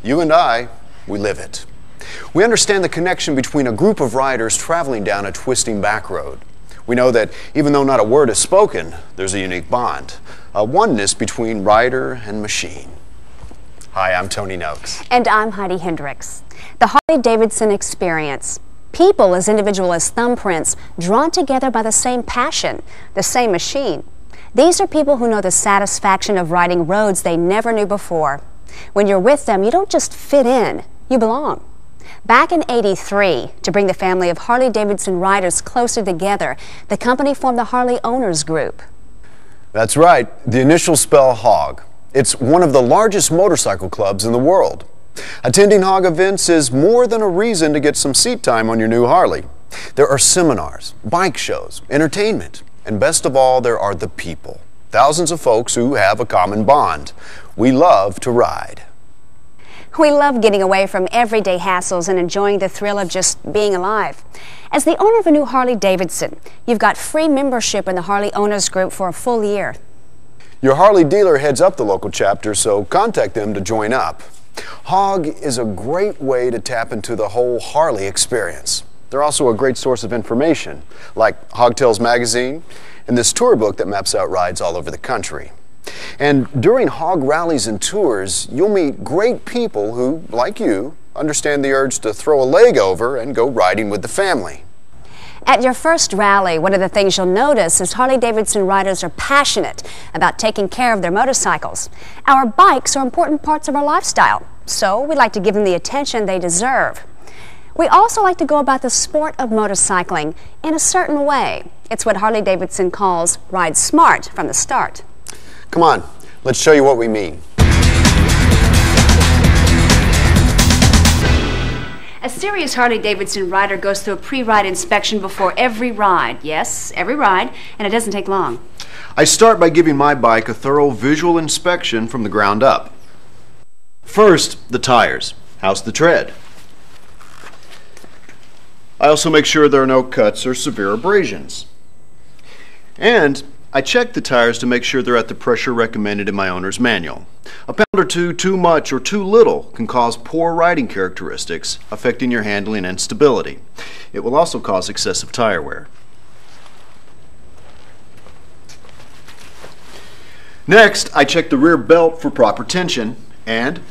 You and I, we live it. We understand the connection between a group of riders traveling down a twisting back road. We know that even though not a word is spoken, there's a unique bond, a oneness between rider and machine. Hi, I'm Tony Noakes. And I'm Heidi Hendricks. The Harley-Davidson experience. People as individual as thumbprints, drawn together by the same passion, the same machine. These are people who know the satisfaction of riding roads they never knew before. When you're with them, you don't just fit in, you belong. Back in '83, to bring the family of Harley-Davidson riders closer together, the company formed the Harley Owners Group. That's right, the initials spell HOG. It's one of the largest motorcycle clubs in the world. Attending HOG events is more than a reason to get some seat time on your new Harley. There are seminars, bike shows, entertainment, and best of all, there are the people. Thousands of folks who have a common bond. We love to ride. We love getting away from everyday hassles and enjoying the thrill of just being alive. As the owner of a new Harley-Davidson, you've got free membership in the Harley Owners Group for a full year. Your Harley dealer heads up the local chapter, so contact them to join up. HOG is a great way to tap into the whole Harley experience. They're also a great source of information, like Hog Tales magazine and this tour book that maps out rides all over the country. And during HOG rallies and tours, you'll meet great people who, like you, understand the urge to throw a leg over and go riding with the family. At your first rally, one of the things you'll notice is Harley-Davidson riders are passionate about taking care of their motorcycles. Our bikes are important parts of our lifestyle, so we like to give them the attention they deserve. We also like to go about the sport of motorcycling in a certain way. It's what Harley-Davidson calls ride smart from the start. Come on, let's show you what we mean. A serious Harley-Davidson rider goes through a pre-ride inspection before every ride. Yes, every ride, and it doesn't take long. I start by giving my bike a thorough visual inspection from the ground up. First, the tires. How's the tread? I also make sure there are no cuts or severe abrasions. And I check the tires to make sure they're at the pressure recommended in my owner's manual. A pound or two too much or too little can cause poor riding characteristics, affecting your handling and stability. It will also cause excessive tire wear. Next, I check the rear belt for proper tension, and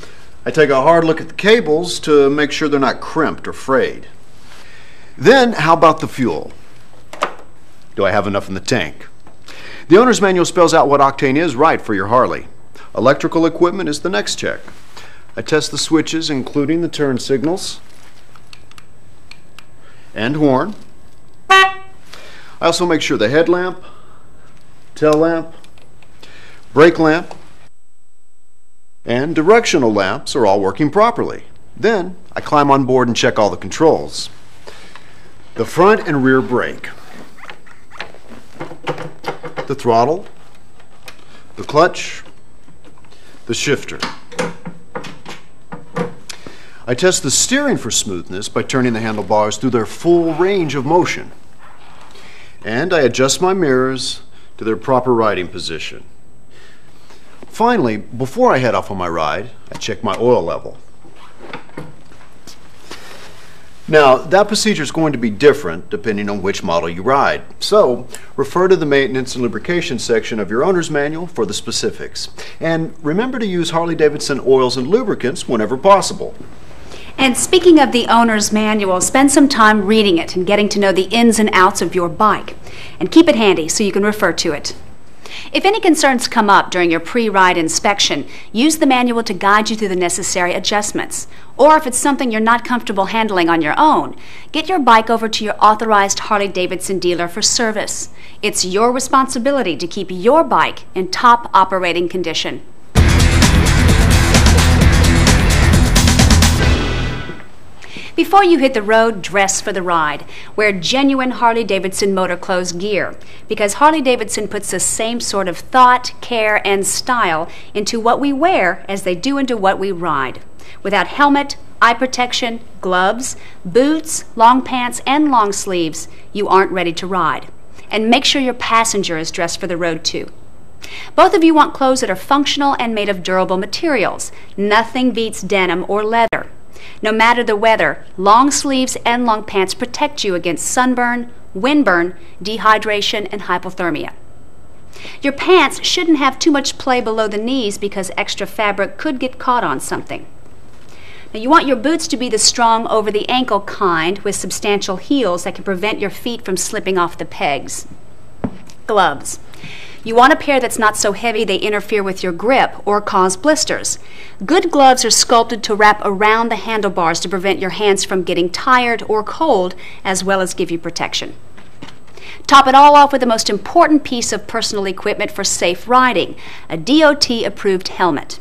I take a hard look at the cables to make sure they're not crimped or frayed. Then, how about the fuel? Do I have enough in the tank? The owner's manual spells out what octane is right for your Harley. Electrical equipment is the next check. I test the switches, including the turn signals and horn. I also make sure the headlamp, tail lamp, brake lamp, and directional lamps are all working properly. Then I climb on board and check all the controls. The front and rear brake, the throttle, the clutch, the shifter. I test the steering for smoothness by turning the handlebars through their full range of motion. And I adjust my mirrors to their proper riding position. Finally, before I head off on my ride, I check my oil level. Now, that procedure is going to be different depending on which model you ride. So, refer to the maintenance and lubrication section of your owner's manual for the specifics. And remember to use Harley-Davidson oils and lubricants whenever possible. And speaking of the owner's manual, spend some time reading it and getting to know the ins and outs of your bike. And keep it handy so you can refer to it. If any concerns come up during your pre-ride inspection, use the manual to guide you through the necessary adjustments. Or if it's something you're not comfortable handling on your own, get your bike over to your authorized Harley-Davidson dealer for service. It's your responsibility to keep your bike in top operating condition. Before you hit the road, dress for the ride. Wear genuine Harley-Davidson motor clothes gear, because Harley-Davidson puts the same sort of thought, care, and style into what we wear as they do into what we ride. Without helmet, eye protection, gloves, boots, long pants, and long sleeves, you aren't ready to ride. And make sure your passenger is dressed for the road too. Both of you want clothes that are functional and made of durable materials. Nothing beats denim or leather. No matter the weather, long sleeves and long pants protect you against sunburn, windburn, dehydration, and hypothermia. Your pants shouldn't have too much play below the knees because extra fabric could get caught on something. Now, you want your boots to be the strong over-the-ankle kind with substantial heels that can prevent your feet from slipping off the pegs. Gloves. You want a pair that's not so heavy they interfere with your grip or cause blisters. Good gloves are sculpted to wrap around the handlebars to prevent your hands from getting tired or cold, as well as give you protection. Top it all off with the most important piece of personal equipment for safe riding, a DOT-approved helmet.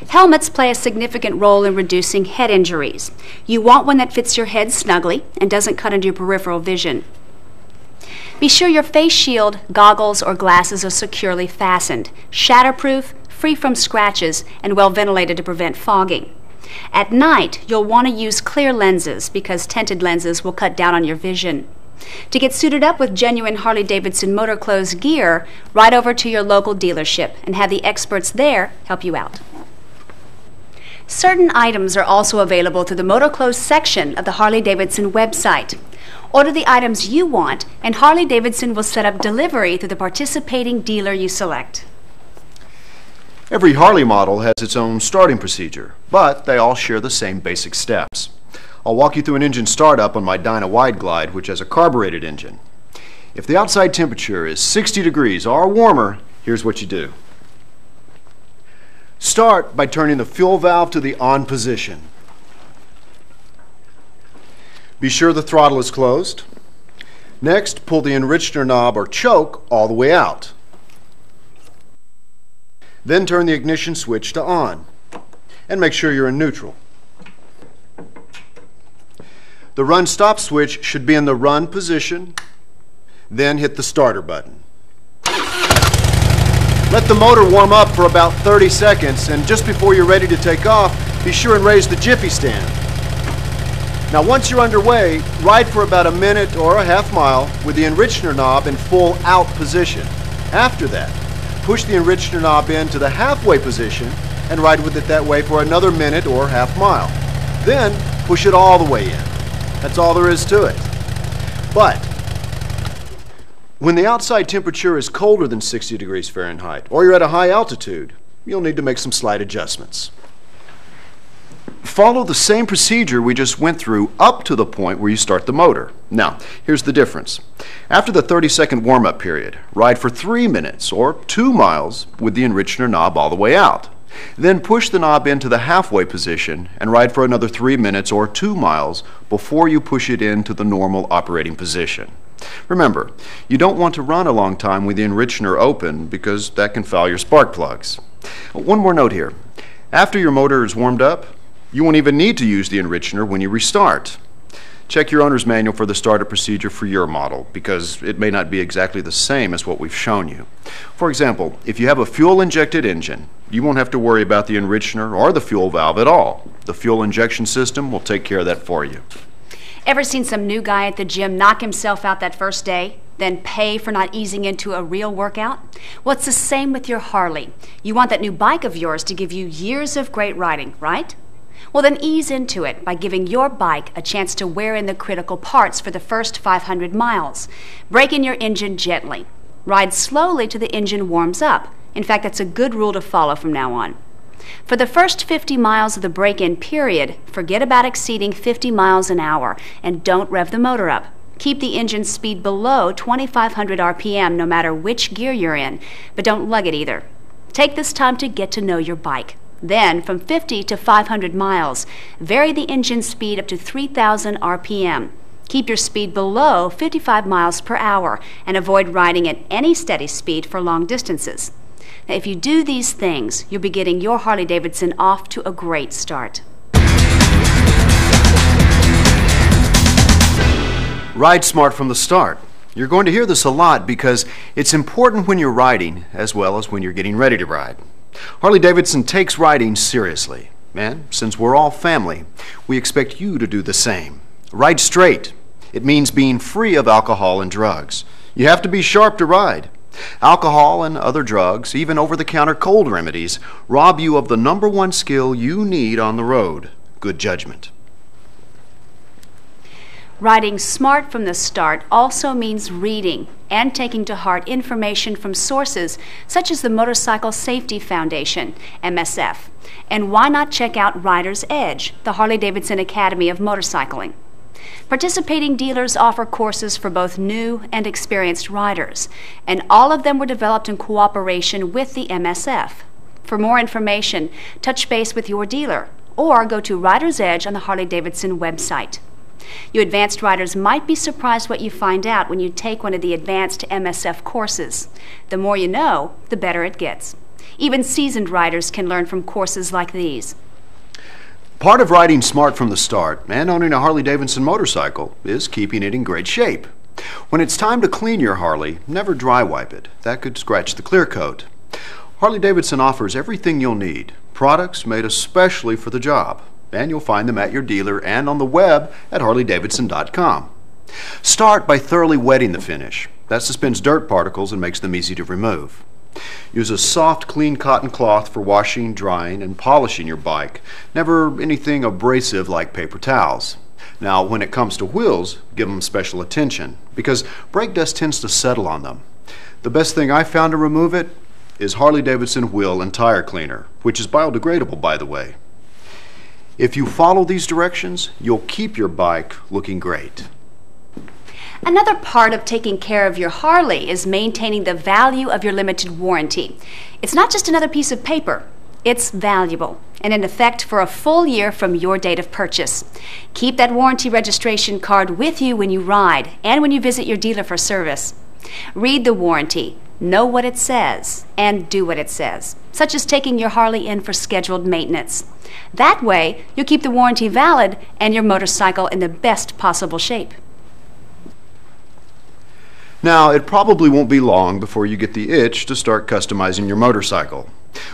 Helmets play a significant role in reducing head injuries. You want one that fits your head snugly and doesn't cut into your peripheral vision. Be sure your face shield, goggles, or glasses are securely fastened, shatterproof, free from scratches, and well ventilated to prevent fogging. At night, you'll want to use clear lenses because tinted lenses will cut down on your vision. To get suited up with genuine Harley-Davidson motor clothes gear, ride over to your local dealership and have the experts there help you out. Certain items are also available through the motor clothes section of the Harley-Davidson website. Order the items you want, and Harley-Davidson will set up delivery through the participating dealer you select. Every Harley model has its own starting procedure, but they all share the same basic steps. I'll walk you through an engine startup on my Dyna Wide Glide, which has a carbureted engine. If the outside temperature is 60 degrees or warmer, here's what you do. Start by turning the fuel valve to the on position. Be sure the throttle is closed. Next, pull the enricher knob or choke all the way out. Then turn the ignition switch to on and make sure you're in neutral. The run-stop switch should be in the run position, then hit the starter button. Let the motor warm up for about 30 seconds, and just before you're ready to take off, be sure and raise the jiffy stand. Now once you're underway, ride for about a minute or a half mile with the enricher knob in full out position. After that, push the enricher knob into the halfway position and ride with it that way for another minute or half mile. Then push it all the way in. That's all there is to it. But when the outside temperature is colder than 60 degrees Fahrenheit or you're at a high altitude, you'll need to make some slight adjustments. Follow the same procedure we just went through up to the point where you start the motor. Now, here's the difference. After the 30-second warm-up period, ride for 3 minutes or 2 miles with the enricher knob all the way out. Then push the knob into the halfway position and ride for another 3 minutes or 2 miles before you push it into the normal operating position. Remember, you don't want to run a long time with the enricher open because that can foul your spark plugs. One more note here. After your motor is warmed up, you won't even need to use the enricher when you restart. Check your owner's manual for the startup procedure for your model because it may not be exactly the same as what we've shown you. For example, if you have a fuel-injected engine, you won't have to worry about the enricher or the fuel valve at all. The fuel injection system will take care of that for you. Ever seen some new guy at the gym knock himself out that first day, then pay for not easing into a real workout? Well, it's the same with your Harley. You want that new bike of yours to give you years of great riding, right? Well, then ease into it by giving your bike a chance to wear in the critical parts for the first 500 miles. Break in your engine gently. Ride slowly till the engine warms up. In fact, that's a good rule to follow from now on. For the first 50 miles of the break-in period, forget about exceeding 50 miles an hour and don't rev the motor up. Keep the engine speed below 2,500 RPM no matter which gear you're in, but don't lug it either. Take this time to get to know your bike. Then, from 50 to 500 miles, vary the engine speed up to 3,000 RPM. Keep your speed below 55 miles per hour and avoid riding at any steady speed for long distances. Now, if you do these things, you'll be getting your Harley-Davidson off to a great start. Ride smart from the start. You're going to hear this a lot because it's important when you're riding as well as when you're getting ready to ride. Harley-Davidson takes riding seriously, and since we're all family, we expect you to do the same. Ride straight. It means being free of alcohol and drugs. You have to be sharp to ride. Alcohol and other drugs, even over-the-counter cold remedies, rob you of the #1 skill you need on the road: good judgment. Riding smart from the start also means reading and taking to heart information from sources such as the Motorcycle Safety Foundation, MSF. And why not check out Rider's Edge, the Harley-Davidson Academy of Motorcycling? Participating dealers offer courses for both new and experienced riders, and all of them were developed in cooperation with the MSF. For more information, touch base with your dealer or go to Rider's Edge on the Harley-Davidson website. You advanced riders might be surprised what you find out when you take one of the advanced MSF courses. The more you know, the better it gets. Even seasoned riders can learn from courses like these. Part of riding smart from the start and owning a Harley-Davidson motorcycle is keeping it in great shape. When it's time to clean your Harley, never dry wipe it. That could scratch the clear coat. Harley-Davidson offers everything you'll need, products made especially for the job, and you'll find them at your dealer and on the web at harleydavidson.com. Start by thoroughly wetting the finish. That suspends dirt particles and makes them easy to remove. Use a soft, clean cotton cloth for washing, drying, and polishing your bike. Never anything abrasive like paper towels. Now, when it comes to wheels, give them special attention because brake dust tends to settle on them. The best thing I found to remove it is Harley-Davidson Wheel and Tire Cleaner, which is biodegradable, by the way. If you follow these directions, you'll keep your bike looking great. Another part of taking care of your Harley is maintaining the value of your limited warranty. It's not just another piece of paper. It's valuable and in effect for a full year from your date of purchase. Keep that warranty registration card with you when you ride and when you visit your dealer for service. Read the warranty, know what it says, and do what it says, such as taking your Harley in for scheduled maintenance. That way, you'll keep the warranty valid and your motorcycle in the best possible shape. Now, it probably won't be long before you get the itch to start customizing your motorcycle.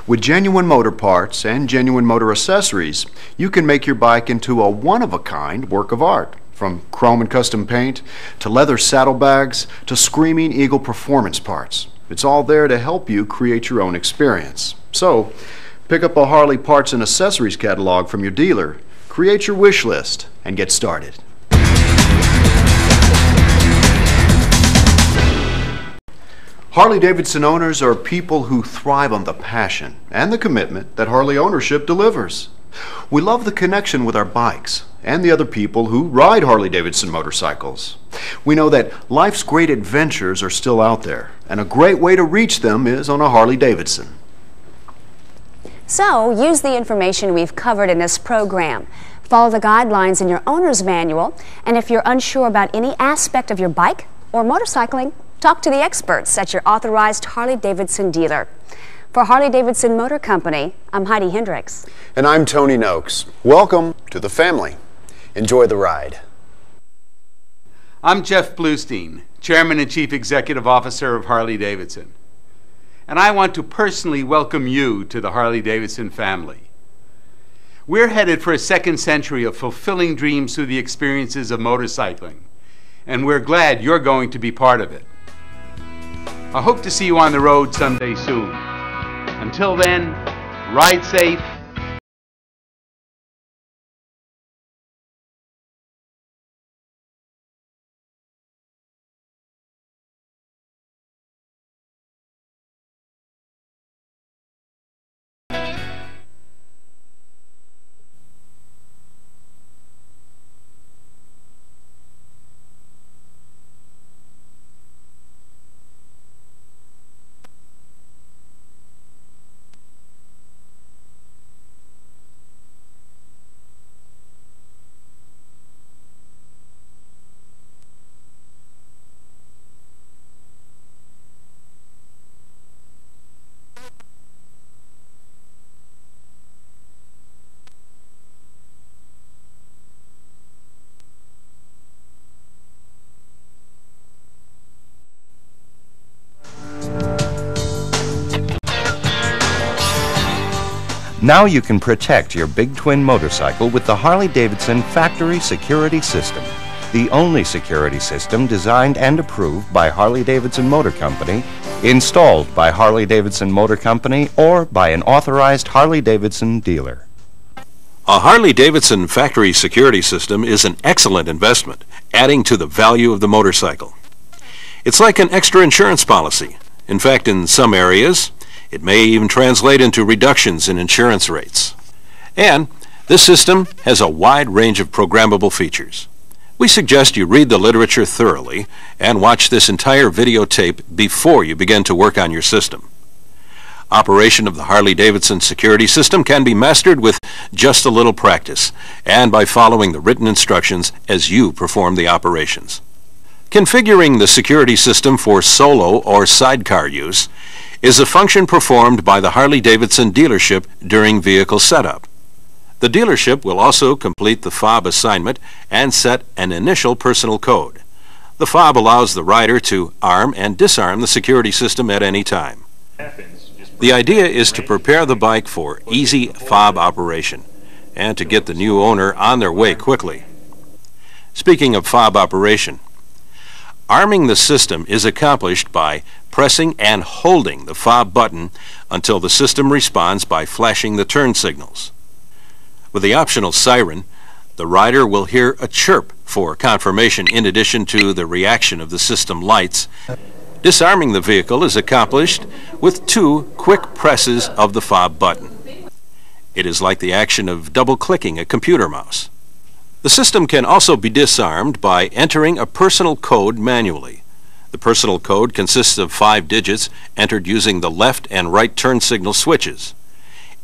With genuine motor parts and genuine motor accessories, you can make your bike into a one-of-a-kind work of art. From chrome and custom paint, to leather saddlebags, to Screaming Eagle performance parts. It's all there to help you create your own experience. So, pick up a Harley parts and accessories catalog from your dealer, create your wish list, and get started. Harley-Davidson owners are people who thrive on the passion and the commitment that Harley ownership delivers. We love the connection with our bikes and the other people who ride Harley-Davidson motorcycles. We know that life's great adventures are still out there, and a great way to reach them is on a Harley-Davidson. So, use the information we've covered in this program. Follow the guidelines in your owner's manual, and if you're unsure about any aspect of your bike or motorcycling, talk to the experts at your authorized Harley-Davidson dealer. For Harley-Davidson Motor Company, I'm Heidi Hendricks. And I'm Tony Noakes. Welcome to the family. Enjoy the ride. I'm Jeff Bluestein, Chairman and Chief Executive Officer of Harley-Davidson. And I want to personally welcome you to the Harley-Davidson family. We're headed for a second century of fulfilling dreams through the experiences of motorcycling, and we're glad you're going to be part of it. I hope to see you on the road someday soon. Until then, ride safe. Now you can protect your big twin motorcycle with the Harley-Davidson Factory Security System. the only security system designed and approved by Harley-Davidson Motor Company, installed by Harley-Davidson Motor Company, or by an authorized Harley-Davidson dealer. A Harley-Davidson factory security system is an excellent investment, adding to the value of the motorcycle. It's like an extra insurance policy. In fact, in some areas, it may even translate into reductions in insurance rates. And this system has a wide range of programmable features. We suggest you read the literature thoroughly and watch this entire videotape before you begin to work on your system. Operation of the Harley-Davidson security system can be mastered with just a little practice and by following the written instructions as you perform the operations. Configuring the security system for solo or sidecar use is a function performed by the Harley-Davidson dealership during vehicle setup. The dealership will also complete the fob assignment and set an initial personal code. The fob allows the rider to arm and disarm the security system at any time. The idea is to prepare the bike for easy fob operation and to get the new owner on their way quickly. Speaking of fob operation, arming the system is accomplished by pressing and holding the fob button until the system responds by flashing the turn signals. With the optional siren, the rider will hear a chirp for confirmation in addition to the reaction of the system lights. Disarming the vehicle is accomplished with 2 quick presses of the fob button. It is like the action of double-clicking a computer mouse. The system can also be disarmed by entering a personal code manually. The personal code consists of 5 digits entered using the left and right turn signal switches.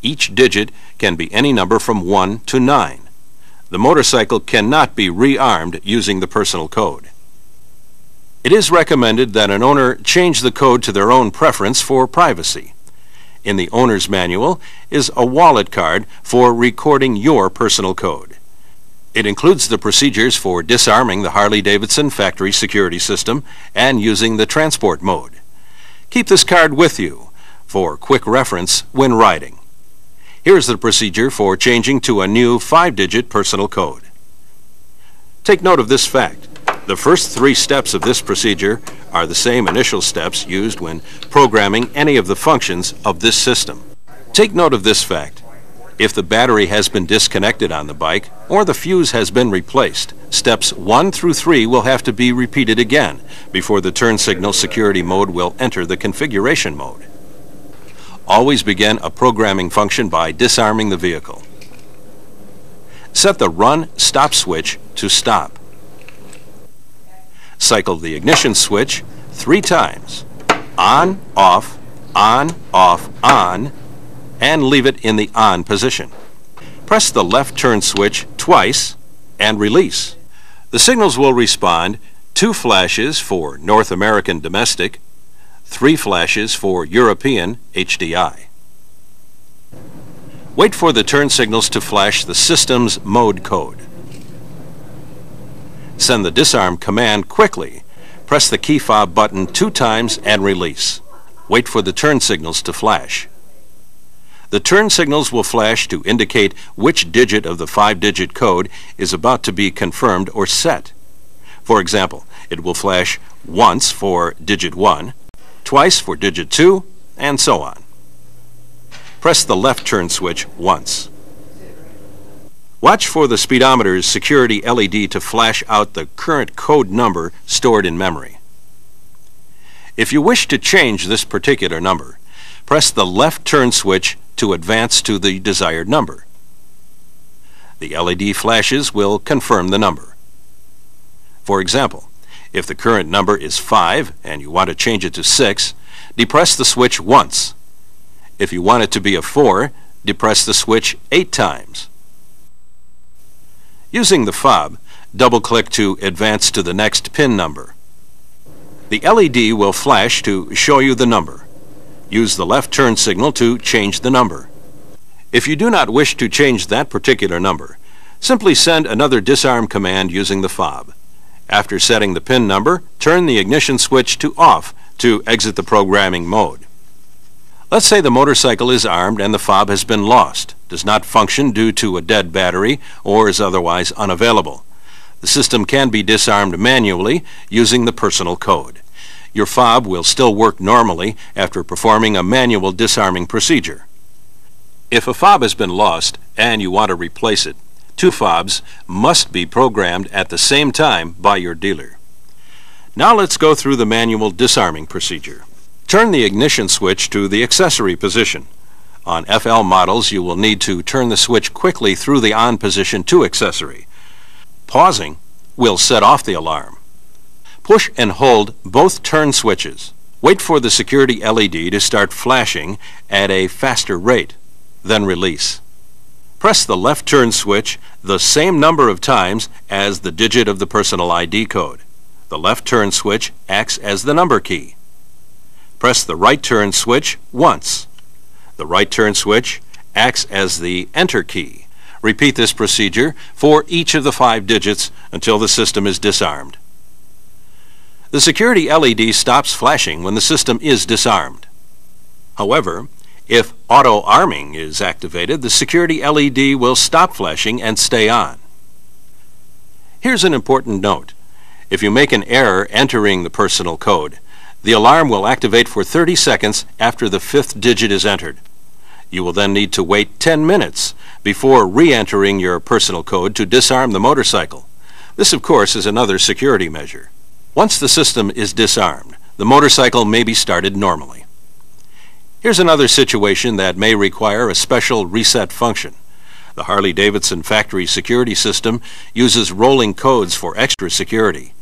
Each digit can be any number from 1 to 9. The motorcycle cannot be rearmed using the personal code. It is recommended that an owner change the code to their own preference for privacy. In the owner's manual is a wallet card for recording your personal code. It includes the procedures for disarming the Harley-Davidson factory security system and using the transport mode. Keep this card with you for quick reference when riding. Here's the procedure for changing to a new 5-digit personal code. Take note of this fact. The first 3 steps of this procedure are the same initial steps used when programming any of the functions of this system. Take note of this fact. If the battery has been disconnected on the bike or the fuse has been replaced, steps 1 through 3 will have to be repeated again before the turn signal security mode will enter the configuration mode. Always begin a programming function by disarming the vehicle. Set the run-stop switch to stop. Cycle the ignition switch 3 times. On, off, on, and leave it in the on position. Press the left turn switch twice and release. The signals will respond 2 flashes for North American domestic, 3 flashes for European HDI. Wait for the turn signals to flash the system's mode code. Send the disarm command quickly. Press the key fob button 2 times and release. Wait for the turn signals to flash. The turn signals will flash to indicate which digit of the 5-digit code is about to be confirmed or set. For example, it will flash once for digit 1, twice for digit 2, and so on. Press the left turn switch once. Watch for the speedometer's security LED to flash out the current code number stored in memory. If you wish to change this particular number, press the left turn switch to advance to the desired number. The LED flashes will confirm the number. For example, if the current number is 5 and you want to change it to 6, depress the switch once. If you want it to be a 4, depress the switch 8 times. Using the fob, double-click to advance to the next pin number. The LED will flash to show you the number. Use the left turn signal to change the number. If you do not wish to change that particular number, simply send another disarm command using the fob. After setting the pin number, turn the ignition switch to off to exit the programming mode. Let's say the motorcycle is armed and the fob has been lost, does not function due to a dead battery, or is otherwise unavailable. The system can be disarmed manually using the personal code. Your fob will still work normally after performing a manual disarming procedure. If a fob has been lost and you want to replace it, 2 fobs must be programmed at the same time by your dealer. Now let's go through the manual disarming procedure. Turn the ignition switch to the accessory position. On FL models, you will need to turn the switch quickly through the on position to accessory. Pausing will set off the alarm. Push and hold both turn switches. Wait for the security LED to start flashing at a faster rate, then release. Press the left turn switch the same number of times as the digit of the personal ID code. The left turn switch acts as the number key. Press the right turn switch once. The right turn switch acts as the enter key. Repeat this procedure for each of the 5 digits until the system is disarmed. The security LED stops flashing when the system is disarmed. However, if auto-arming is activated, the security LED will stop flashing and stay on. Here's an important note. If you make an error entering the personal code, the alarm will activate for 30 seconds after the 5th digit is entered. You will then need to wait 10 minutes before re-entering your personal code to disarm the motorcycle. This, of course, is another security measure. Once the system is disarmed, the motorcycle may be started normally. Here's another situation that may require a special reset function. The Harley-Davidson factory security system uses rolling codes for extra security.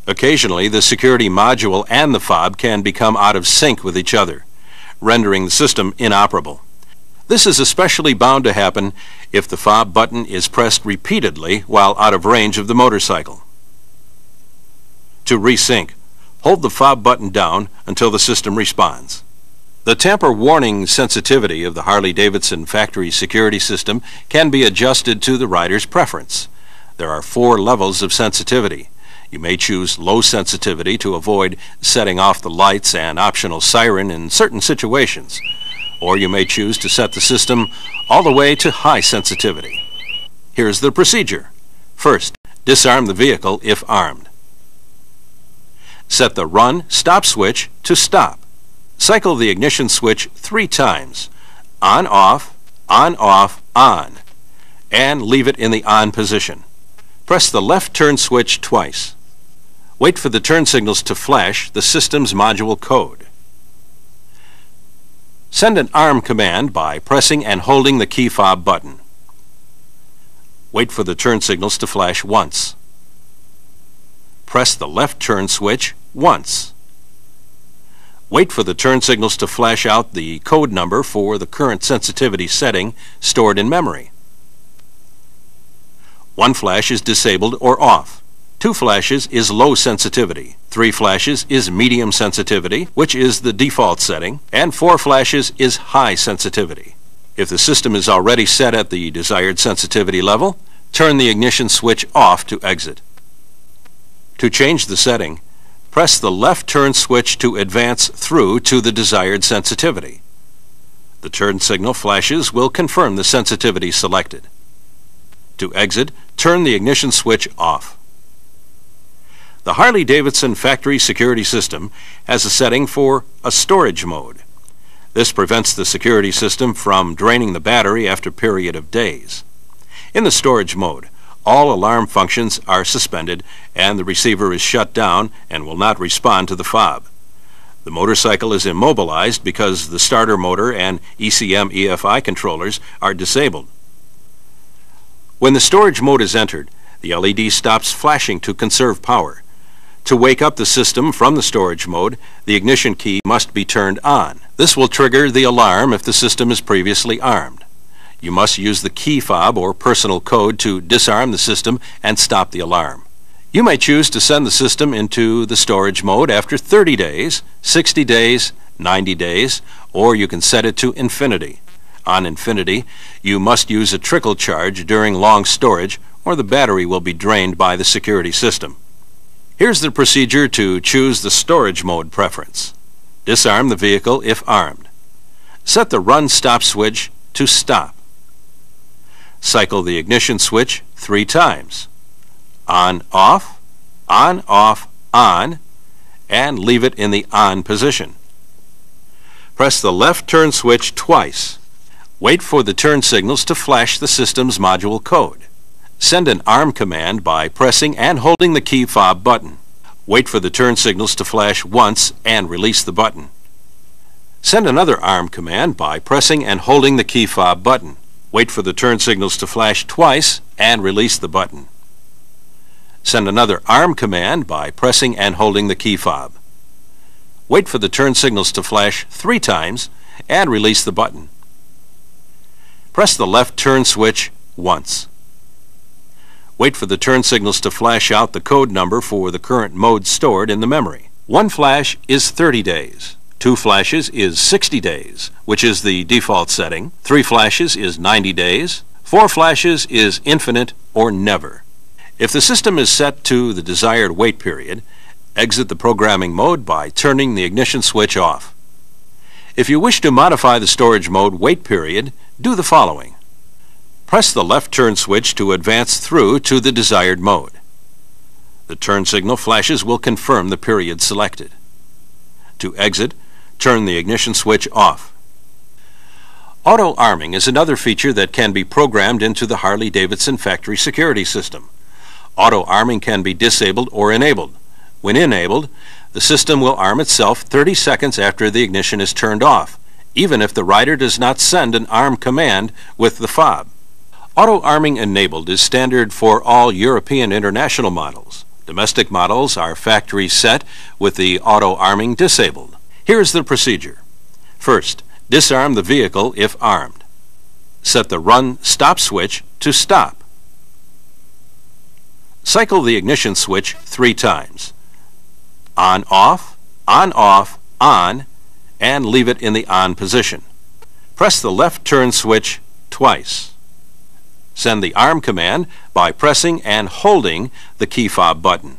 Occasionally, the security module and the fob can become out of sync with each other, rendering the system inoperable. This is especially bound to happen if the fob button is pressed repeatedly while out of range of the motorcycle. To resync, hold the fob button down until the system responds. The tamper warning sensitivity of the Harley-Davidson factory security system can be adjusted to the rider's preference. There are 4 levels of sensitivity. You may choose low sensitivity to avoid setting off the lights and optional siren in certain situations, or you may choose to set the system all the way to high sensitivity. Here's the procedure. First, disarm the vehicle if armed. Set the run stop switch to stop. Cycle the ignition switch 3 times, on, off, on, and leave it in the on position. Press the left turn switch twice. Wait for the turn signals to flash the system's module code. Send an arm command by pressing and holding the key fob button. Wait for the turn signals to flash once. Press the left turn switch once. Wait for the turn signals to flash out the code number for the current sensitivity setting stored in memory. 1 flash is disabled or off. 2 flashes is low sensitivity. 3 flashes is medium sensitivity, which is the default setting, and 4 flashes is high sensitivity. If the system is already set at the desired sensitivity level, turn the ignition switch off to exit. To change the setting, press the left turn switch to advance through to the desired sensitivity. The turn signal flashes will confirm the sensitivity selected. To exit, turn the ignition switch off. The Harley-Davidson factory security system has a setting for a storage mode. This prevents the security system from draining the battery after a period of days. In the storage mode, all alarm functions are suspended and the receiver is shut down and will not respond to the fob. The motorcycle is immobilized because the starter motor and ECM EFI controllers are disabled. When the storage mode is entered, the LED stops flashing to conserve power. To wake up the system from the storage mode, the ignition key must be turned on. This will trigger the alarm if the system is previously armed. You must use the key fob or personal code to disarm the system and stop the alarm. You may choose to send the system into the storage mode after 30 days, 60 days, 90 days, or you can set it to infinity. On infinity, you must use a trickle charge during long storage or the battery will be drained by the security system. Here's the procedure to choose the storage mode preference. Disarm the vehicle if armed. Set the run stop switch to stop. Cycle the ignition switch 3 times. on, off, on, and leave it in the on position. Press the left turn switch twice. Wait for the turn signals to flash the system's module code. Send an arm command by pressing and holding the key fob button. Wait for the turn signals to flash once and release the button. Send another arm command by pressing and holding the key fob button. Wait for the turn signals to flash twice and release the button. Send another arm command by pressing and holding the key fob. Wait for the turn signals to flash 3 times and release the button. Press the left turn switch once. Wait for the turn signals to flash out the code number for the current mode stored in the memory. 1 flash is 30 days. 2 flashes is 60 days, which is the default setting. 3 flashes is 90 days. 4 flashes is infinite or never. If the system is set to the desired wait period, exit the programming mode by turning the ignition switch off. If you wish to modify the storage mode wait period, do the following. Press the left turn switch to advance through to the desired mode. The turn signal flashes will confirm the period selected. To exit, turn the ignition switch off. Auto arming is another feature that can be programmed into the Harley-Davidson factory security system. Auto arming can be disabled or enabled. When enabled, the system will arm itself 30 seconds after the ignition is turned off, even if the rider does not send an arm command with the fob. Auto arming enabled is standard for all European international models. Domestic models are factory set with the auto arming disabled. Here's the procedure. First, disarm the vehicle if armed. Set the run stop switch to stop. Cycle the ignition switch 3 times. On, off, on, and leave it in the on position. Press the left turn switch twice. Send the arm command by pressing and holding the key fob button.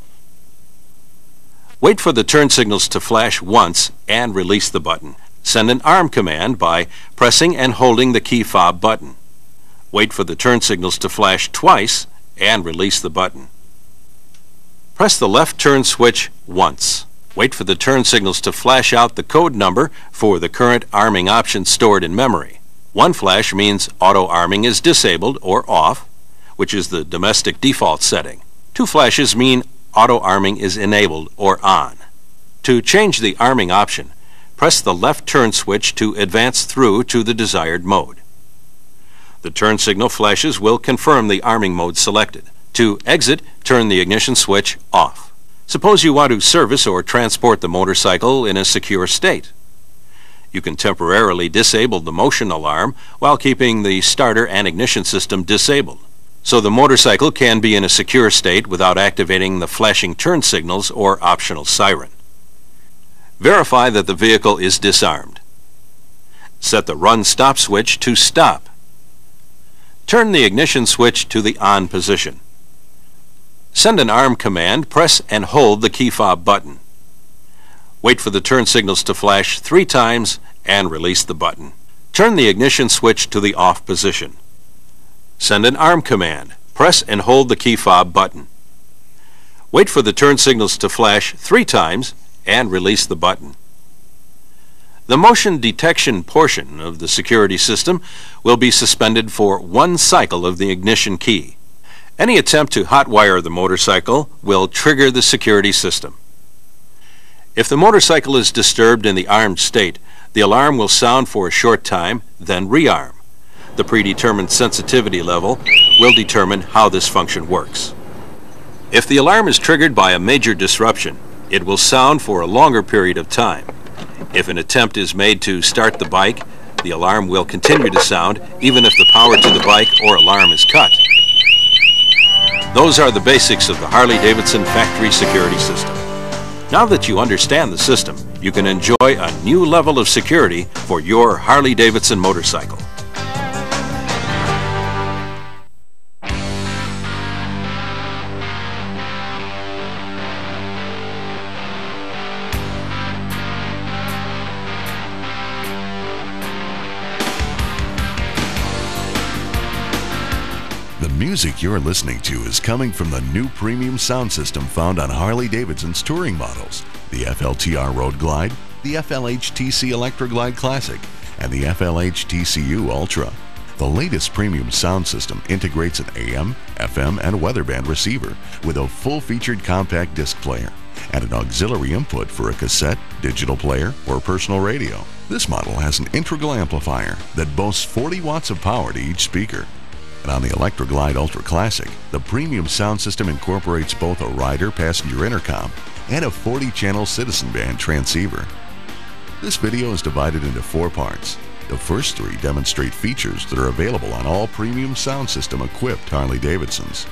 Wait for the turn signals to flash once and release the button. Send an arm command by pressing and holding the key fob button. Wait for the turn signals to flash twice and release the button. Press the left turn switch once. Wait for the turn signals to flash out the code number for the current arming option stored in memory. 1 flash means auto arming is disabled or off, which is the domestic default setting. 2 flashes mean auto arming is enabled or on. To change the arming option, press the left turn switch to advance through to the desired mode. The turn signal flashes will confirm the arming mode selected. To exit, turn the ignition switch off. Suppose you want to service or transport the motorcycle in a secure state. You can temporarily disable the motion alarm while keeping the starter and ignition system disabled, so the motorcycle can be in a secure state without activating the flashing turn signals or optional siren. Verify that the vehicle is disarmed. Set the run stop switch to stop. Turn the ignition switch to the on position. Send an arm command, press and hold the key fob button. Wait for the turn signals to flash 3 times and release the button. Turn the ignition switch to the off position. Send an arm command, press and hold the key fob button. Wait for the turn signals to flash 3 times and release the button. The motion detection portion of the security system will be suspended for 1 cycle of the ignition key. Any attempt to hotwire the motorcycle will trigger the security system. If the motorcycle is disturbed in the armed state, the alarm will sound for a short time, then rearm. The predetermined sensitivity level will determine how this function works. If the alarm is triggered by a major disruption, it will sound for a longer period of time. If an attempt is made to start the bike, the alarm will continue to sound even if the power to the bike or alarm is cut. Those are the basics of the Harley-Davidson factory security system. Now that you understand the system, you can enjoy a new level of security for your Harley-Davidson motorcycle. The music you're listening to is coming from the new premium sound system found on Harley-Davidson's touring models, the FLTR Road Glide, the FLH-TC Electra Glide Classic, and the FLH-TCU Ultra. The latest premium sound system integrates an AM, FM, and weather band receiver with a full-featured compact disc player and an auxiliary input for a cassette, digital player, or personal radio. This model has an integral amplifier that boasts 40 watts of power to each speaker. And on the Electra Glide Ultra Classic, the premium sound system incorporates both a rider-passenger intercom and a 40-channel Citizen Band transceiver. This video is divided into 4 parts. The first 3 demonstrate features that are available on all premium sound system equipped Harley-Davidsons.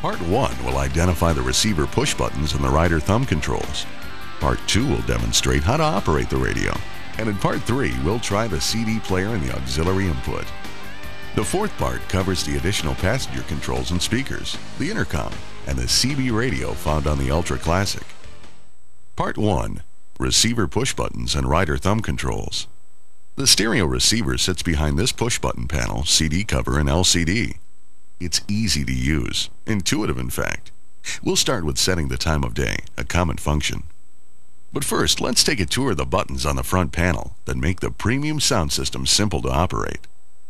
Part 1 will identify the receiver push buttons and the rider thumb controls. Part 2 will demonstrate how to operate the radio. And in Part 3, we'll try the CD player and the auxiliary input. The 4th part covers the additional passenger controls and speakers, the intercom, and the CB radio found on the Ultra Classic. Part 1. Receiver push buttons and rider thumb controls. The stereo receiver sits behind this push button panel, CD cover, and LCD. It's easy to use, intuitive in fact. We'll start with setting the time of day, a common function. But first, let's take a tour of the buttons on the front panel that make the premium sound system simple to operate.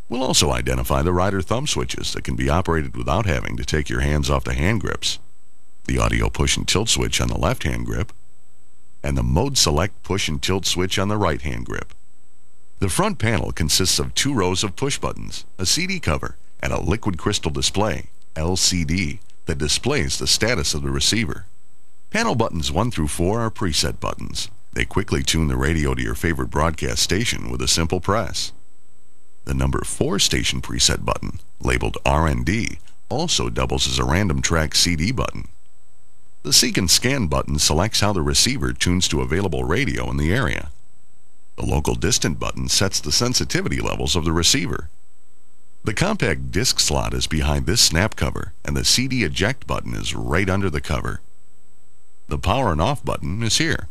We'll also identify the rider thumb switches that can be operated without having to take your hands off the hand grips, the audio push and tilt switch on the left hand grip, and the mode select push and tilt switch on the right hand grip. The front panel consists of 2 rows of push buttons, a CD cover, and a liquid crystal display, LCD, that displays the status of the receiver. Panel buttons 1 through 4 are preset buttons. They quickly tune the radio to your favorite broadcast station with a simple press. The number 4 station preset button, labeled R&D, also doubles as a random track CD button. The Seek and Scan button selects how the receiver tunes to available radio in the area. The Local Distant button sets the sensitivity levels of the receiver. The compact disc slot is behind this snap cover, and the CD eject button is right under the cover. The power and off button is here.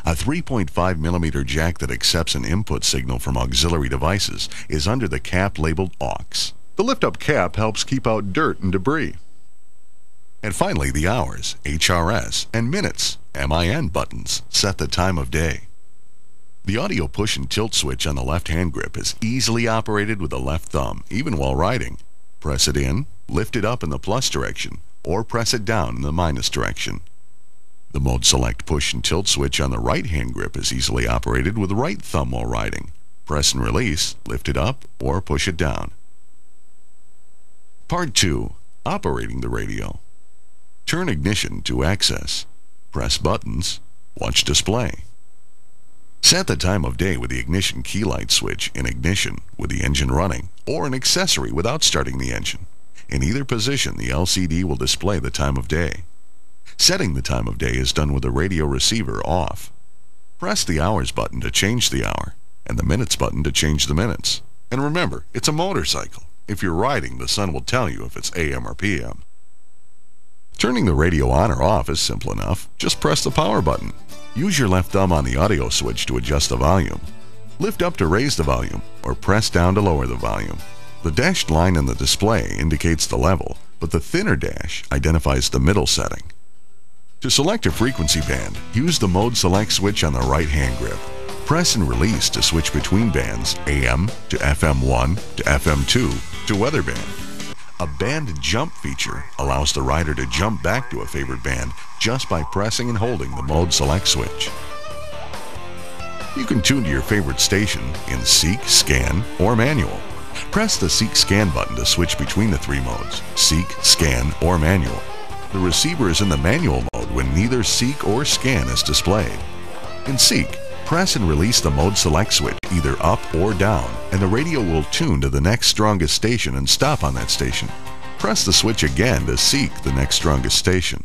A 3.5mm jack that accepts an input signal from auxiliary devices is under the cap labeled AUX. The lift-up cap helps keep out dirt and debris. And finally, the hours, HRS, and minutes, MIN buttons set the time of day. The audio push and tilt switch on the left hand grip is easily operated with the left thumb, even while riding. Press it in, lift it up in the plus direction, or press it down in the minus direction. The mode select push and tilt switch on the right hand grip is easily operated with the right thumb while riding. Press and release, lift it up, or push it down. Part 2. Operating the radio. Turn ignition to access. Press buttons. Watch display. Set the time of day with the ignition key light switch in ignition with the engine running, or an accessory without starting the engine. In either position, the LCD will display the time of day. Setting the time of day is done with the radio receiver off. Press the hours button to change the hour, and the minutes button to change the minutes. And remember, it's a motorcycle. If you're riding, the sun will tell you if it's AM or PM. Turning the radio on or off is simple enough. Just press the power button. Use your left thumb on the audio switch to adjust the volume. Lift up to raise the volume, or press down to lower the volume. The dashed line in the display indicates the level, but the thinner dash identifies the middle setting. To select a frequency band, use the mode select switch on the right hand grip. Press and release to switch between bands AM to FM1 to FM2 to weather band. A band jump feature allows the rider to jump back to a favorite band just by pressing and holding the mode select switch. You can tune to your favorite station in Seek, Scan, or Manual. Press the Seek Scan button to switch between the 3 modes, Seek, Scan, or Manual. The receiver is in the manual mode when neither Seek or Scan is displayed. In Seek, press and release the mode select switch either up or down, and the radio will tune to the next strongest station and stop on that station. Press the switch again to seek the next strongest station.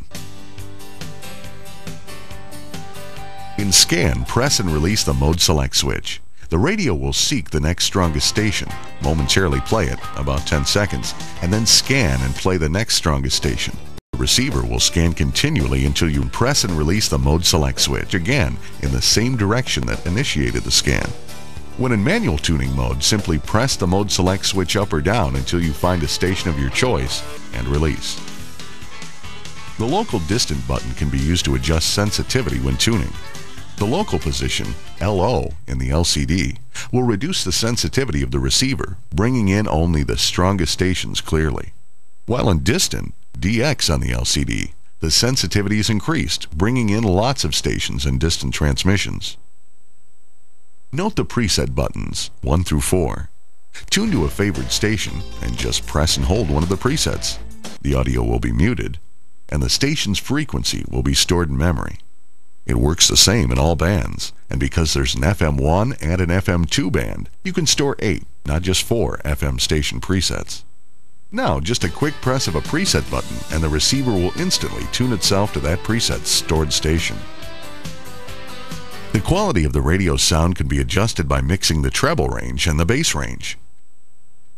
In Scan, press and release the mode select switch. The radio will seek the next strongest station, momentarily play it, about 10 seconds, and then scan and play the next strongest station. The receiver will scan continually until you press and release the mode select switch again in the same direction that initiated the scan. When in manual tuning mode, simply press the mode select switch up or down until you find a station of your choice and release. The local distant button can be used to adjust sensitivity when tuning. The local position, LO, in the LCD will reduce the sensitivity of the receiver, bringing in only the strongest stations clearly. While in distant, DX on the LCD, the sensitivity is increased, bringing in lots of stations and distant transmissions. Note the preset buttons, 1 through 4. Tune to a favored station and just press and hold one of the presets. The audio will be muted, and the station's frequency will be stored in memory. It works the same in all bands, and because there's an FM1 and an FM2 band, you can store 8, not just 4 FM station presets. Now, just a quick press of a preset button and the receiver will instantly tune itself to that preset's stored station. The quality of the radio sound can be adjusted by mixing the treble range and the bass range.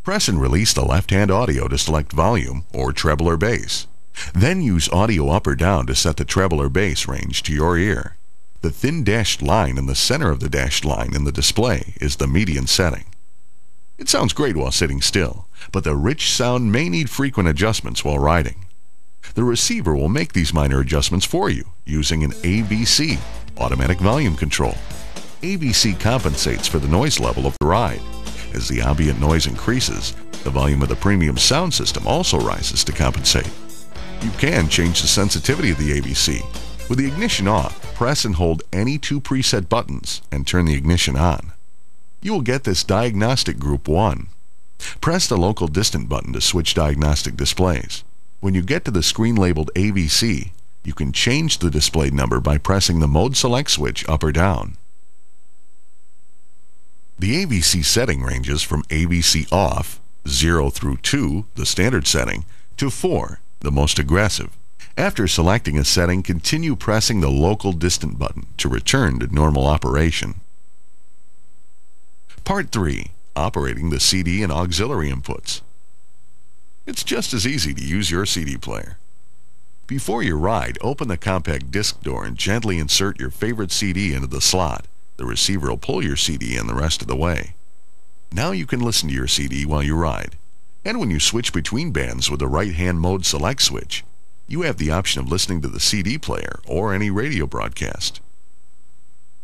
Press and release the left-hand audio to select volume or treble or bass. Then use audio up or down to set the treble or bass range to your ear. The thin dashed line in the center of the dashed line in the display is the median setting. It sounds great while sitting still, but the rich sound may need frequent adjustments while riding. The receiver will make these minor adjustments for you using an ABC, automatic volume control. ABC compensates for the noise level of the ride. As the ambient noise increases, the volume of the premium sound system also rises to compensate. You can change the sensitivity of the ABC. With the ignition off, press and hold any 2 preset buttons and turn the ignition on. You will get this diagnostic group 1. Press the local distant button to switch diagnostic displays. When you get to the screen labeled AVC, you can change the display number by pressing the mode select switch up or down. The AVC setting ranges from AVC off, 0 through 2, the standard setting, to 4, the most aggressive. After selecting a setting, continue pressing the local distant button to return to normal operation. Part 3. Operating the CD and auxiliary inputs. It's just as easy to use your CD player. Before your ride, open the compact disc door and gently insert your favorite CD into the slot. The receiver will pull your CD in the rest of the way. Now you can listen to your CD while you ride. And when you switch between bands with the right-hand mode select switch, you have the option of listening to the CD player or any radio broadcast.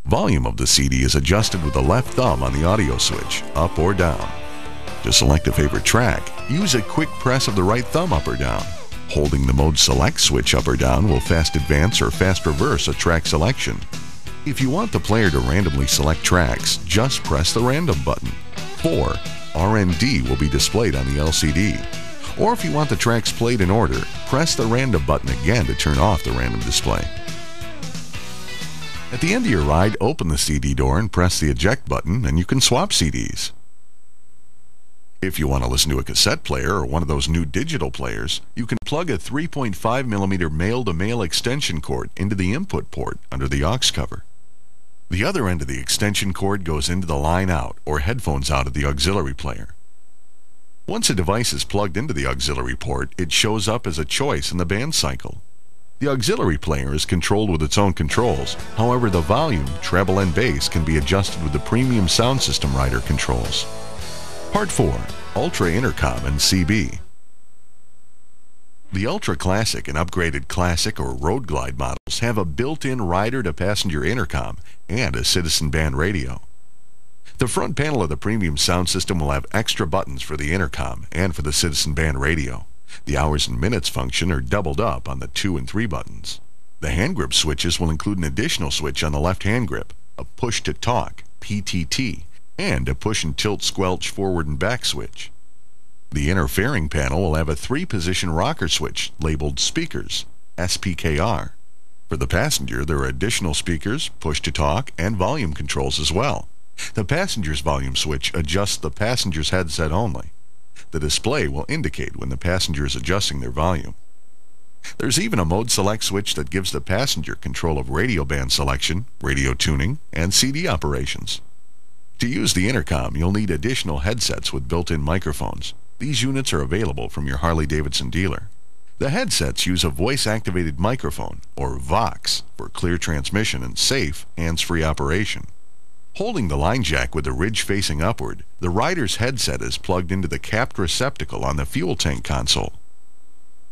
Volume of the CD is adjusted with the left thumb on the audio switch, up or down. To select a favorite track, use a quick press of the right thumb up or down. Holding the mode select switch up or down will fast advance or fast reverse a track selection. If you want the player to randomly select tracks, just press the random button. 4. RND will be displayed on the LCD. Or if you want the tracks played in order, press the random button again to turn off the random display. At the end of your ride, open the CD door and press the eject button and you can swap CDs. If you want to listen to a cassette player or one of those new digital players, you can plug a 3.5mm male-to-male extension cord into the input port under the aux cover. The other end of the extension cord goes into the line out or headphones out of the auxiliary player. Once a device is plugged into the auxiliary port, it shows up as a choice in the band cycle. The auxiliary player is controlled with its own controls. However, the volume, treble, and bass can be adjusted with the premium sound system rider controls. Part 4. Ultra Intercom and CB. The Ultra Classic and upgraded Classic or Road Glide models have a built-in rider-to-passenger intercom and a Citizen band radio. The front panel of the premium sound system will have extra buttons for the intercom and for the Citizen band radio. The hours and minutes function are doubled up on the 2 and 3 buttons. The hand grip switches will include an additional switch on the left hand grip, a push-to-talk, PTT, and a push and tilt squelch forward and back switch. The inner fairing panel will have a 3-position rocker switch labeled speakers, SPKR. For the passenger, there are additional speakers, push-to-talk, and volume controls as well. The passenger's volume switch adjusts the passenger's headset only. The display will indicate when the passenger is adjusting their volume. There's even a mode select switch that gives the passenger control of radio band selection, radio tuning, and CD operations. To use the intercom, you'll need additional headsets with built-in microphones. These units are available from your Harley-Davidson dealer. The headsets use a voice-activated microphone, or VOX, for clear transmission and safe, hands-free operation. Holding the line jack with the ridge facing upward, the rider's headset is plugged into the capped receptacle on the fuel tank console,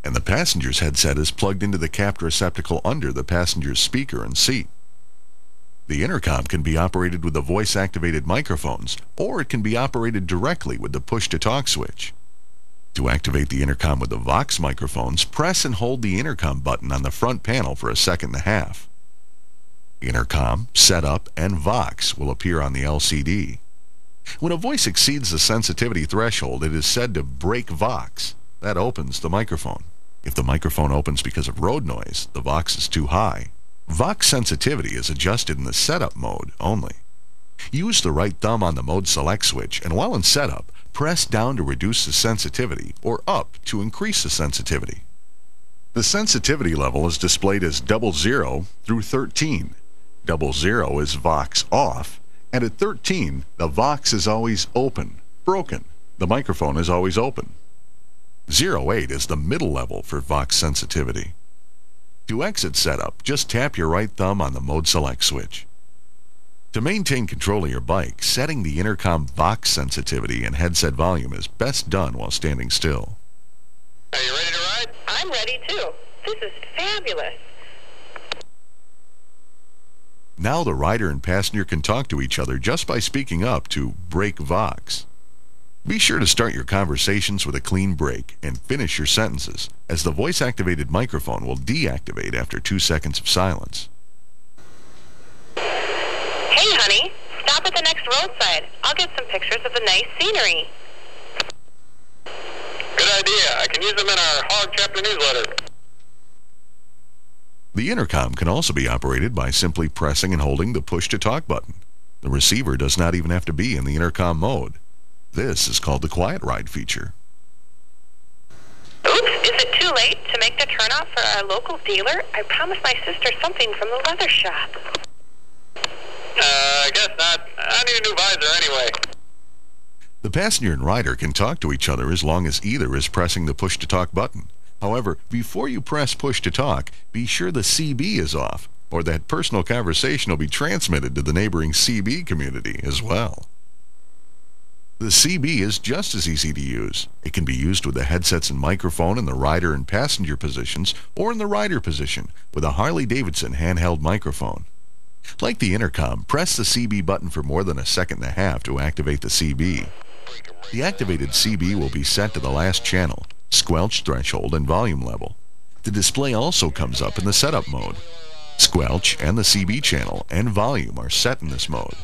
and the passenger's headset is plugged into the capped receptacle under the passenger's speaker and seat. The intercom can be operated with the voice-activated microphones, or it can be operated directly with the push-to-talk switch. To activate the intercom with the Vox microphones, press and hold the intercom button on the front panel for 1.5 seconds. Intercom, setup, and Vox will appear on the LCD. When a voice exceeds the sensitivity threshold, it is said to break Vox. That opens the microphone. If the microphone opens because of road noise, the Vox is too high. Vox sensitivity is adjusted in the setup mode only. Use the right thumb on the mode select switch, and while in setup, press down to reduce the sensitivity or up to increase the sensitivity. The sensitivity level is displayed as 00 through 13. 00 is Vox off, and at 13, the Vox is always open, broken. The microphone is always open. 08 is the middle level for Vox sensitivity. To exit setup, just tap your right thumb on the mode select switch. To maintain control of your bike, setting the intercom Vox sensitivity and headset volume is best done while standing still. Are you ready to ride? I'm ready too. This is fabulous. Now the rider and passenger can talk to each other just by speaking up to break Vox. Be sure to start your conversations with a clean break and finish your sentences, as the voice-activated microphone will deactivate after 2 seconds of silence. Hey, honey, stop at the next roadside. I'll get some pictures of the nice scenery. Good idea. I can use them in our Hog Chapter newsletter. The intercom can also be operated by simply pressing and holding the push-to-talk button. The receiver does not even have to be in the intercom mode. This is called the Quiet Ride feature. Oops, is it too late to make the turnoff for our local dealer? I promised my sister something from the leather shop. I guess not. I need a new visor anyway. The passenger and rider can talk to each other as long as either is pressing the push-to-talk button. However, before you press push-to-talk, be sure the CB is off, or that personal conversation will be transmitted to the neighboring CB community as well. The CB is just as easy to use. It can be used with the headsets and microphone in the rider and passenger positions, or in the rider position with a Harley Davidson handheld microphone. Like the intercom, press the CB button for more than 1.5 seconds to activate the CB. The activated CB will be set to the last channel, squelch threshold, and volume level. The display also comes up in the setup mode. Squelch and the CB channel and volume are set in this mode.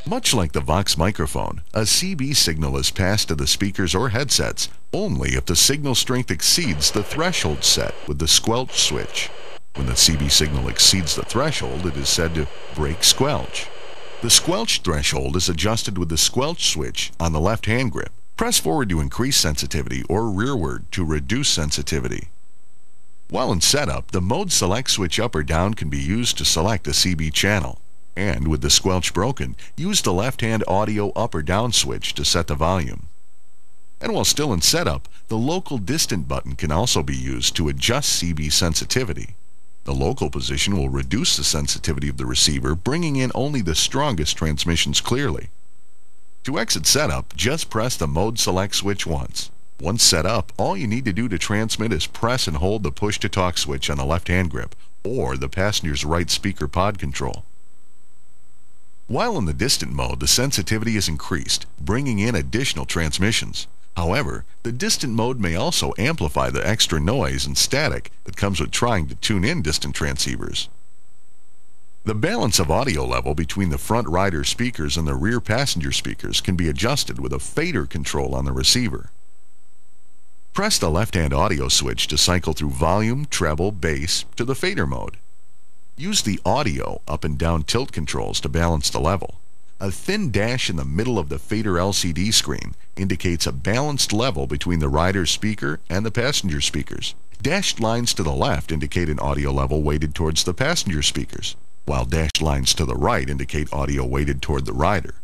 Much like the Vox microphone, a CB signal is passed to the speakers or headsets only if the signal strength exceeds the threshold set with the squelch switch. When the CB signal exceeds the threshold, it is said to break squelch. The squelch threshold is adjusted with the squelch switch on the left hand grip. Press forward to increase sensitivity or rearward to reduce sensitivity. While in setup, the mode select switch up or down can be used to select a CB channel. And with the squelch broken, use the left-hand audio up or down switch to set the volume. And while still in setup, the local distant button can also be used to adjust CB sensitivity. The local position will reduce the sensitivity of the receiver, bringing in only the strongest transmissions clearly. To exit setup, just press the mode select switch once. Once set up, all you need to do to transmit is press and hold the push-to-talk switch on the left-hand grip, or the passenger's right speaker pod control. While in the distant mode, the sensitivity is increased, bringing in additional transmissions. However, the distant mode may also amplify the extra noise and static that comes with trying to tune in distant transceivers. The balance of audio level between the front rider speakers and the rear passenger speakers can be adjusted with a fader control on the receiver. Press the left-hand audio switch to cycle through volume, treble, bass to the fader mode. Use the audio up and down tilt controls to balance the level. A thin dash in the middle of the fader LCD screen indicates a balanced level between the rider's speaker and the passenger speakers. Dashed lines to the left indicate an audio level weighted towards the passenger speakers, while dashed lines to the right indicate audio weighted toward the rider.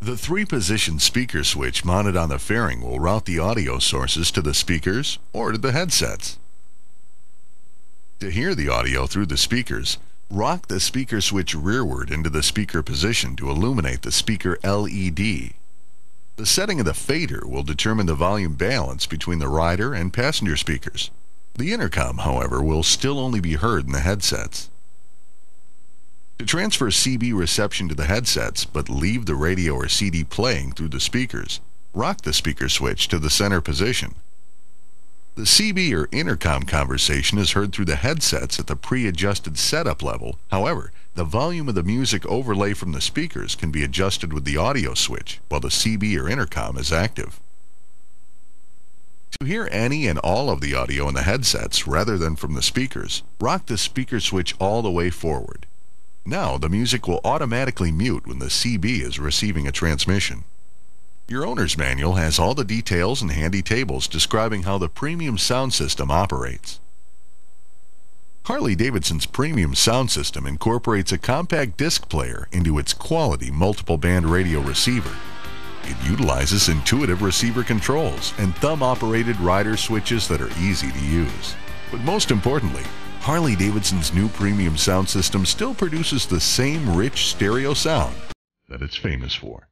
The 3-position speaker switch mounted on the fairing will route the audio sources to the speakers or to the headsets. To hear the audio through the speakers, Rock the speaker switch rearward into the speaker position to illuminate the speaker LED. The setting of the fader will determine the volume balance between the rider and passenger speakers. The intercom, however, will still only be heard in the headsets. To transfer CB reception to the headsets, but leave the radio or CD playing through the speakers, rock the speaker switch to the center position. The CB or intercom conversation is heard through the headsets at the pre-adjusted setup level. However, the volume of the music overlay from the speakers can be adjusted with the audio switch while the CB or intercom is active. To hear any and all of the audio in the headsets rather than from the speakers, rock the speaker switch all the way forward. Now the music will automatically mute when the CB is receiving a transmission. Your owner's manual has all the details and handy tables describing how the premium sound system operates. Harley-Davidson's premium sound system incorporates a compact disc player into its quality multiple band radio receiver. It utilizes intuitive receiver controls and thumb-operated rider switches that are easy to use. But most importantly, Harley-Davidson's new premium sound system still produces the same rich stereo sound that it's famous for.